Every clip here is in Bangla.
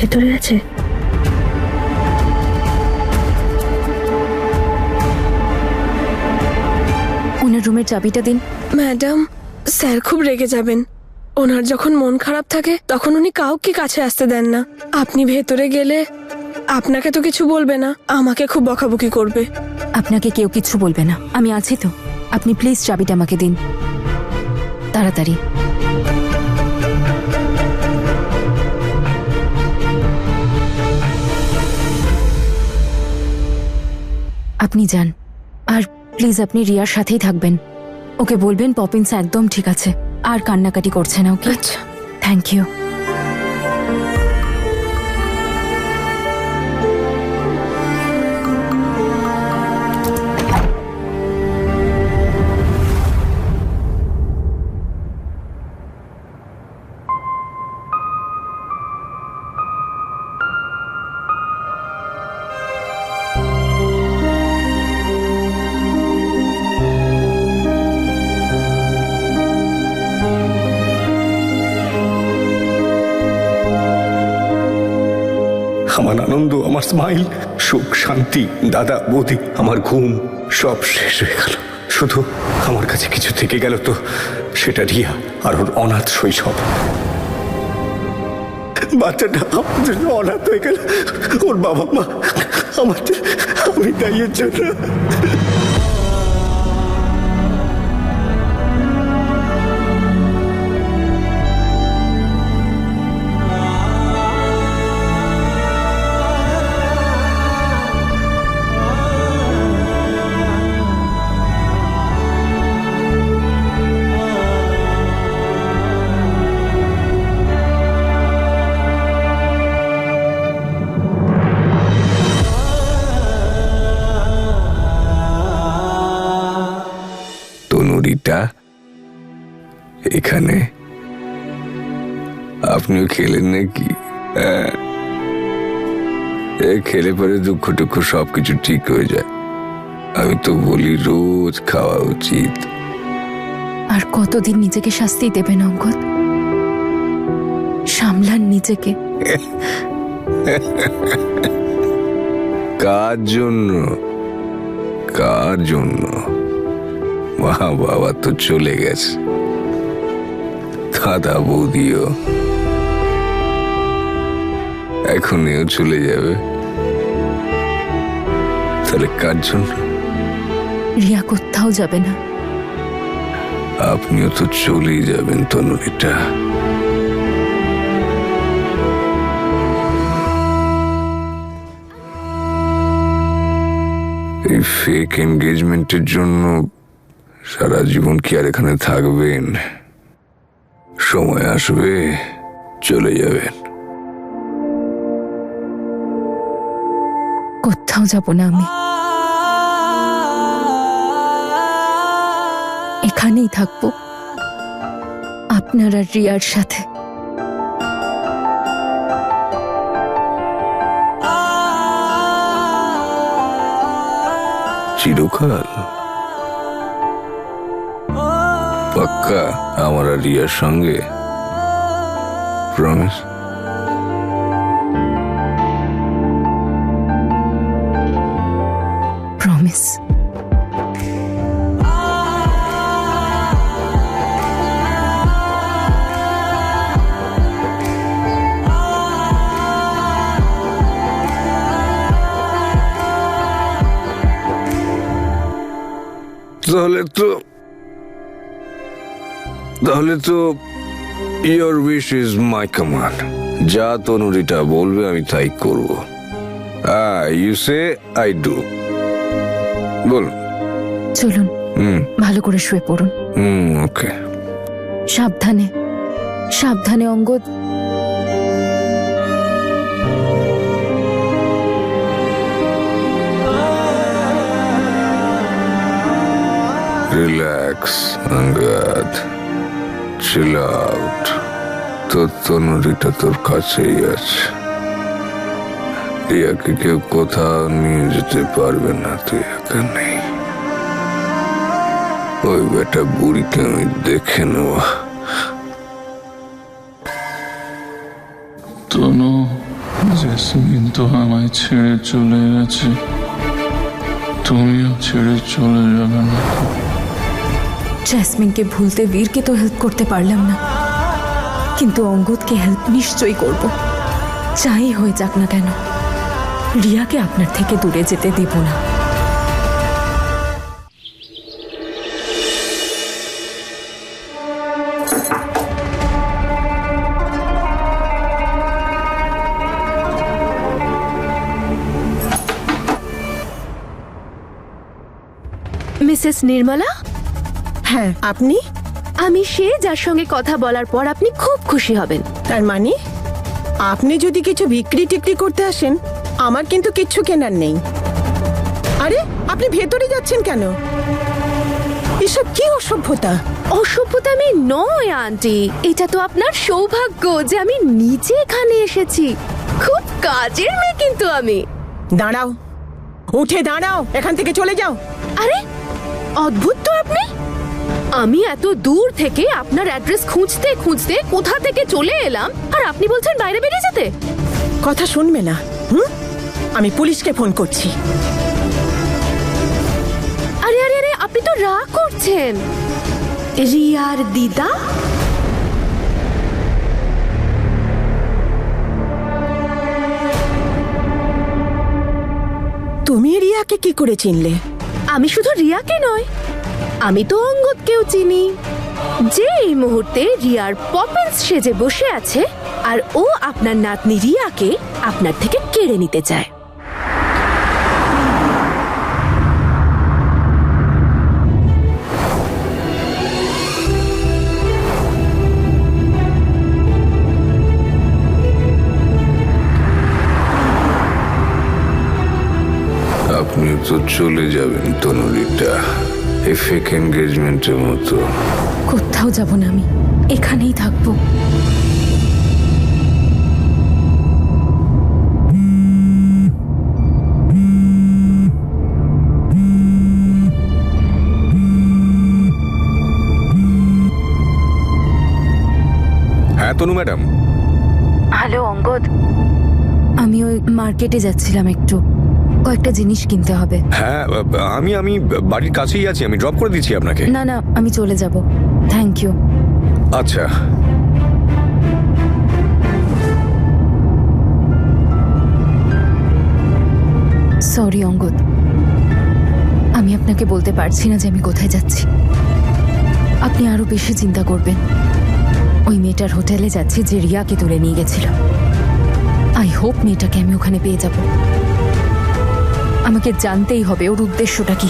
ভেতরে আছে? ওনার রুমের চাবিটা দিন। ম্যাডাম, স্যার খুব রেগে যাবেন। ওনার যখন মন খারাপ থাকে তখন উনি কাউকে কাছে আসতে দেন না। আপনি ভেতরে গেলে আপনাকে তো কিছু বলবে না, আমাকে খুব বকাবকি করবে। আপনাকে কেউ কিছু বলবে না, আমি আছি তো। আপনি প্লিজ চাবিটা আমাকে দিন তাড়াতাড়ি। আপনি যান, আর প্লিজ আপনি রিয়ার সাথেই থাকবেন। ওকে বলবেন পপিন্স একদম ঠিক আছে, আর কান্নাকাটি করছে না। ওকে? আচ্ছা। Thank you. আমার আনন্দ, আমার স্মাইল, সুখ, শান্তি, দাদা বৌদি, আমার ঘুম সব শেষ হয়ে গেল। শুধু আমার কাছে কিছু থেকে গেল তো সেটা রিয়া আর ওর অনাথ শৈশব। বাচ্চাটা আমার জন্য অনাথ হয়ে গেল। ওর বাবা মা আমার, আমি তাই এর জন্য। তনুরিটা এখানে আপনিও খেলেন নাকি? খেলে পরে দুঃখ টুক্ষ সবকিছু ঠিক হয়ে যায়। আমি তো বলি রোজ খাওয়া উচিত। আর কতদিন নিজেকে শাস্তি দেবেন অঙ্গদ? সামলান নিজেকে। কার জন্য? কার জন্য? মা বাবা তো চলে গেছে, দাদা বৌদিও এখনও চলে যাবে, তাহলে কার জন্য? রিয়া কোথাও যাবে না। আপনিও তো চলেই যাবেন তনুরিটা। এই ফেক এনগেজমেন্টের জন্য সারা জীবন কি আর এখানে থাকবেন? সময় আসবে চলে যাবেন। কোথাও যাব না আমি, এখানেই থাকবো আপনার আর রিয়ার সাথে। চিরকাল? পাক্কা আমার আর রিয়ার সঙ্গে? প্রমিস? প্রমিস। তাহলে তো your wish is my command. যা তনুরিটা বলবে আমি তাই করব। You say I do. বলুন। চলুন, ভালো করে শুয়ে পড়ুন। ওকে। সাবধানে, সাবধানে Angad. Relax Angad, chill out. তোর তনুরিটা তোর কাছেই আছে। রিয়াকে কেউ কোথাও নিয়ে যেতে পারবে না, তুই একা নেই। ওই বেটা বুড়িকে আমি দেখে নেব। তনু, জেসমিন তো আমায় ছেড়ে চলে গেছে, তুমিও ছেড়ে চলে যাবে না। জেসমিনকে ভুলতে বীরকে তো হেল্প করতে পারলাম না, কিন্তু অঙ্গদকে হেল্প নিশ্চয়ই করব। যাই হয়ে যাক না কেন, রিয়াকে আপনার থেকে দূরে যেতে দেব না। মিসেস নির্মলা, হ্যাঁ, আপনি? আমি সে যার সঙ্গে কথা বলার পর আপনি খুব খুশি হবেন। তার মানে আপনি যদি কিছু বিক্রি টিক্রি করতে আসেন, আমার কিন্তু কিচ্ছু কেনার নেই। আরে আপনি ভেতরে যাচ্ছেন কেন? এসব কি অসভ্যতা! অসভ্যতা আমি নয় আন্টি, এটা তো আপনার সৌভাগ্য যে আমি নিজে এখানে এসেছি। খুব কাজের মেয়ে কিন্তু আমি। দাঁড়াও, উঠে দাঁড়াও, এখান থেকে চলে যাও। আরে অদ্ভুত তো আপনি! আমি এত দূর থেকে আপনার অ্যাড্রেস খুঁজতে খুঁজতে কোথা থেকে চলে এলাম, আর আপনি বলছেন বাইরে বেরিয়ে যেতে। কথা শুনবে না? আমি পুলিশকে ফোন করছি। আরে আরে আরে, আপনি তো রাগ করছেন। রিয়ার দিদা? তুমি রিয়াকে কি করে চিনলে? আমি শুধু রিয়াকে নয়, আমি তো অঙ্গদকেও চিনি, যে এই মুহূর্তে রিয়ার পপিন্স সেজে বসে আছে, আর ও আপনার নাতনি রিয়াকে আপনার থেকে কেড়ে নিতে চায়। আপনি তো চলে যাবেন তনুরিটা, এই ফেক এনগেজমেন্টের মতো। কোথাও যাব না, আমি এখানেই থাকবো। হ্যাঁ তনু ম্যাডাম। হ্যালো অঙ্গদ, আমি ওই মার্কেটে যাচ্ছিলাম, একটু কয়েকটা জিনিস কিনতে হবে। হ্যাঁ আমি বাড়ির কাছেই আছি, আমি ড্রপ করে দিচ্ছি আপনাকে। না না, আমি চলে যাব। Thank you. আচ্ছা। সরি অঙ্গদ, আমি আপনাকে বলতে পারছি না যে আমি কোথায় যাচ্ছি। আপনি আরো বেশি চিন্তা করবেন। ওই মেয়েটার হোটেলে যাচ্ছি যে রিয়াকে তুলে নিয়ে গেছিল। আই হোপ মেয়েটাকে আমি ওখানে পেয়ে যাব। আমাকে জানতেই হবে ওর উদ্দেশ্যটা কি।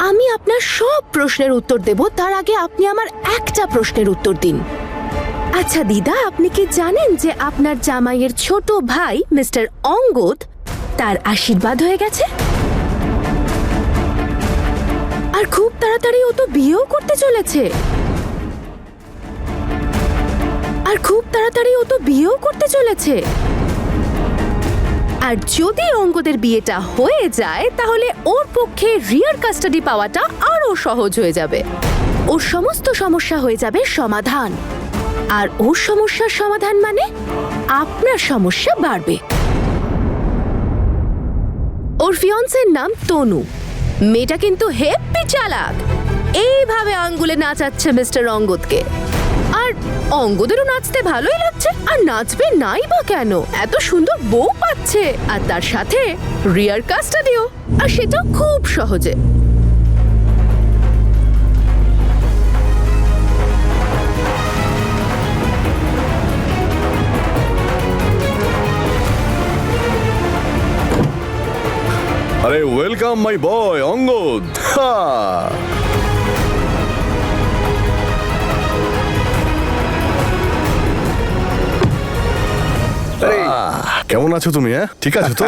আমি আপনার সব প্রশ্নের উত্তর দেব, তার আগে আপনি আমার একটা প্রশ্নের উত্তর দিন। আচ্ছা দিদা, আপনি কি জানেন যে আপনার জামাইয়ের ছোট ভাই মিস্টার অঙ্গদ, তার আশীর্বাদ হয়ে গেছে? আর খুব তাড়াতাড়ি ও তো বিয়েও করতে চলেছে। আর যদি অঙ্গদের বিয়েটা হয়ে যায়, তাহলে ওর পক্ষে রিয়ার কাস্টাডি পাওয়াটা আরো সহজ হয়ে যাবে। ওর সমস্ত সমস্যা হয়ে যাবে সমাধান, আর ওর সমস্যার সমাধান মানে আপনার সমস্যা বাড়বে। ওর ফিয়ন্সের নাম তনু। মেয়েটা কিন্তু হেব্বি চালাক। এইভাবে আঙ্গুলে নাচাচ্ছে মিস্টার অঙ্গদকে, আর অঙ্গদেরও নাচতে ভালোই লাগছে। আর নাচবে নাই বা কেন, এত সুন্দর বউ পাচ্ছে, আর তার সাথে রিয়ার কাস্টাডিও, আর সেটা খুব সহজে। আরে ওয়েলকাম মাই বয় অঙ্গদ। কেমন আছো তুমি? হ্যাঁ, ঠিক আছো তো?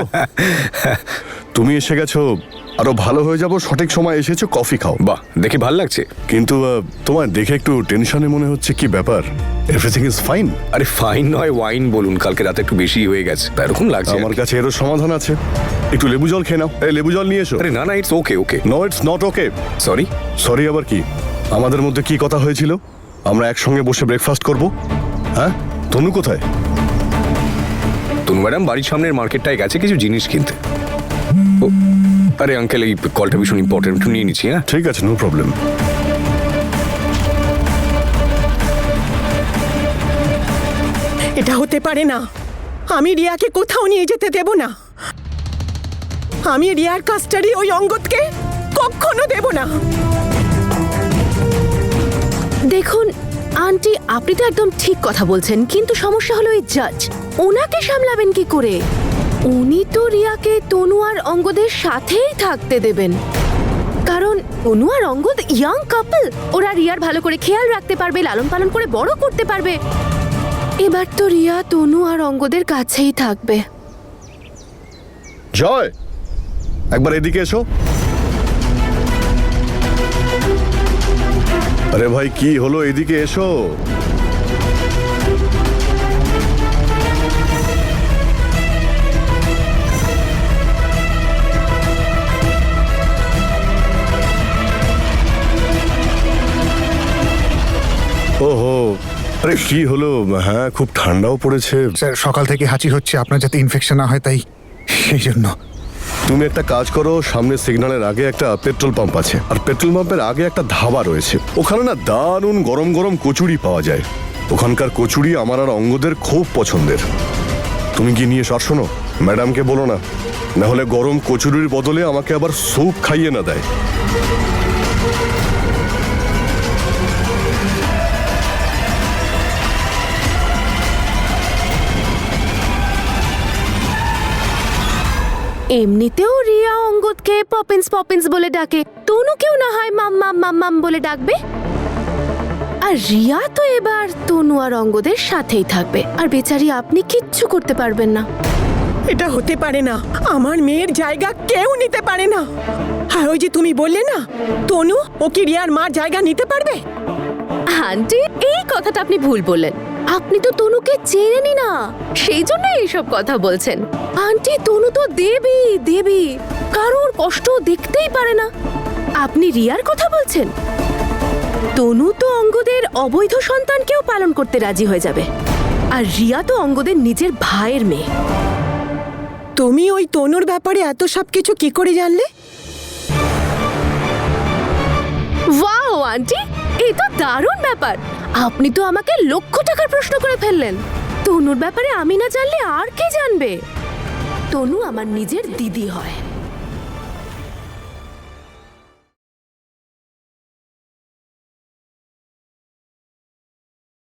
তুমি এসে গেছো, আরো ভালো হয়ে যাবো। সঠিক সময় এসেছো, কফি খাও। বাহ, দেখে ভালো লাগছে। কিন্তু তোমার দেখে একটু টেনশনে মনে হচ্ছে, কি ব্যাপার? Everything is fine? আরে ফাইন নয়, ওয়াইন বলুন। কালকে রাতে একটু বেশি হয়ে গেছে, তাই এরকম লাগছে। আমার কাছে এরও সমাধান আছে। একটু লেবু জল খেয়ে নাও। এই লেবু জল নিয়ে এসো। আরে না না, it's okay okay. No, it's not okay. Sorry. Sorry আবার কি? আমাদের মধ্যে কি কথা হয়েছিল? আমরা একসঙ্গে বসে ব্রেকফাস্ট করব। হ্যাঁ, তনু কোথায়? তনু ম্যাডাম বাড়ির সামনের মার্কেটটায় গেছে কিছু জিনিস কিনতে। ও, আরে আঙ্কেল, এই কলটা ভীষণ ইম্পর্টেন্ট, একটু নিয়ে নিচ্ছি। হ্যাঁ, ঠিক আছে, নো প্রবলেম। এটা হতে পারে না। আমি রিয়াকে কোথাও নিয়ে যেতে দেব না। আমি রিয়ার কাস্টাডি ওই অঙ্গদকে কখনো দেব না। দেখুন আন্টি, আপনি তো একদম ঠিক কথা বলছেন, কিন্তু সমস্যা হলো এই জাজ, ওনাকে সামলাবেন কি করে? উনি তো রিয়াকে তনু আর অঙ্গদের সাথেই থাকতে দেবেন, কারণ তনু আর অঙ্গদ ইয়াং কাপল। ওরা রিয়ার ভালো করে খেয়াল রাখতে পারবে, লালন পালন করে বড় করতে পারবে। এবার তো রিয়া তনু আর অঙ্গদের কাছেই থাকবে। জয়, একবার এদিকে এসো। আরে ভাই, কি হলো? এদিকে এসো। ওহো, আরে কি হলো? হ্যাঁ, খুব ঠান্ডাও পড়েছে। স্যার, সকাল থেকে হাঁচি হচ্ছে, আপনার যাতে ইনফেকশন না হয় তাই, সেই জন্য। তুমি একটা কাজ করো, সামনে সিগন্যালের আগে একটা পেট্রোল পাম্প আছে, আর পেট্রোল পাম্পের আগে একটা ধাবা রয়েছে। ওখানে না দারুণ গরম গরম কচুরি পাওয়া যায়। ওখানকার কচুরি আমার আর অঙ্গদের খুব পছন্দের। তুমি কি নিয়ে এসো? আর শোনো, ম্যাডামকে বলো না, না হলে গরম কচুরির বদলে আমাকে আবার স্যুপ খাইয়ে না দেয়। এমনিতেও রিয়া অঙ্গদকে পপিন্স পপিন্স বলে ডাকে, তনুকেও না হয় মাম মাম মাম মাম বলে ডাকবে। আর রিয়া তো এবার তনু আর অঙ্গদের সাথেই থাকবে, আর বেচারি আপনি কিচ্ছু করতে পারবেন না। এটা হতে পারে না। আমার মেয়ের জায়গা কেউ নিতে পারে না। আর ওই যে তুমি বললে না, তনু ও কি রিয়ার মার জায়গা নিতে পারবে? আন্টি, এই কথাটা আপনি ভুল বললেন। আপনি তো তনুকে চেনেনই না, সেই জন্য এইসব কথা বলছেন। আন্টি, তনু তো দেবী দেবী, কারোর কষ্ট দেখতেই পারে না। আপনি রিয়ার কথা বলছেন? তনু তো অঙ্গদের অবৈধ সন্তানকেও পালন করতে রাজি হয়ে যাবে, আর রিয়া তো অঙ্গদের নিজের ভাইয়ের মেয়ে। তুমি ওই তনুর ব্যাপারে এত সব কিছু কি করে জানলে? ওয়াও আন্টি, এই তো দারুণ ব্যাপার। আপনি তো আমাকে লক্ষ টাকার প্রশ্ন করে ফেললেন। তনুর ব্যাপারে আমি না জানলে আর কে জানবে? তনু আমার নিজের দিদি হয়।